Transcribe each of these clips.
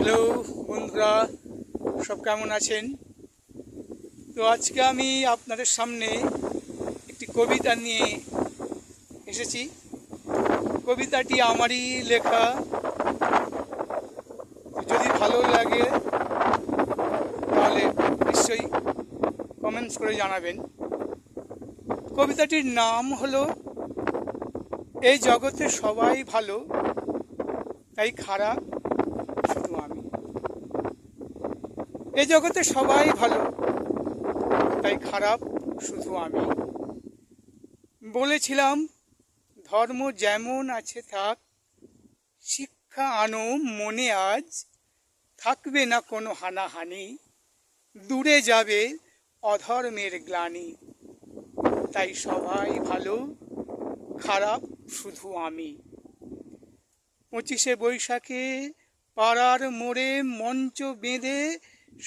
Hello বন্ধুরা, সব কেমন আছেন? তো আজকে আমি আপনাদের সামনে একটি কবিতা নিয়ে এসেছি। কবিতাটি আমারই লেখা। যদি ভালো লাগে তাহলে নিশ্চয়ই কমেন্টস করে জানাবেন। কবিতাটির নাম হলো এই জগতে সবাই ভালো, তাই খারাপ শুধু আমি। এই জগতে সবাই ভালো, তাই খারাপ শুধু আমি। বলেছিলাম ধর্ম যেমন আছে থাক, শিক্ষা আনো মনে আজ, থাকবে না কোনো হানাহানি, দূরে যাবে অধর্মের গ্লানি। তাই সবাই ভালো, খারাপ শুধু আমি। 25শে বৈশাখে পাড়ার মোড়ে মঞ্চ বেঁধে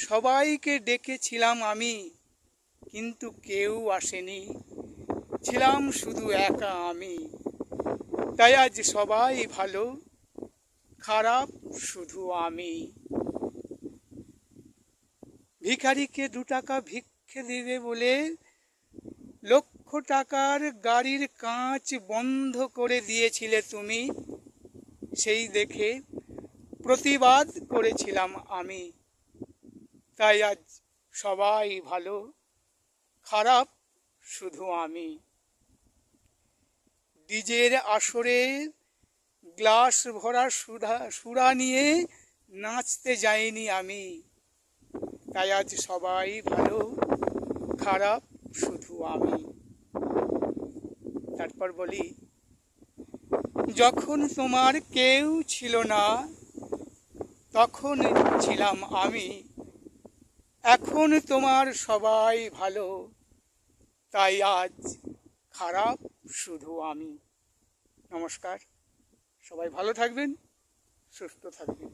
সবাইকে ডেকেছিলাম আমি, কিন্তু কেউ আসেনি, ছিলাম শুধু একা আমি। তাই আজ সবাই ভালো, খারাপ শুধু আমি। ভিখারিকে 2 টাকা ভিক্ষে দেবে বলে লক্ষ টাকার গাড়ির কাঁচ বন্ধ করে দিয়েছিলে তুমি, সেই দেখে প্রতিবাদ করেছিলাম আমি। তাই আজ সবাই ভালো, খারাপ শুধু আমি। ডিজের আসরে গ্লাস ভরা সুরা নিয়ে নাচতে যাইনি আমি। তাই আজ সবাই ভালো, খারাপ শুধু আমি। তারপর বলি, যখন তোমার কেউ ছিল না তখন ছিলাম আমি, এখন তোমার সবাই ভালো, তাই আজ খারাপ শুধু আমি। নমস্কার, সবাই ভালো থাকবেন, সুস্থ থাকবেন।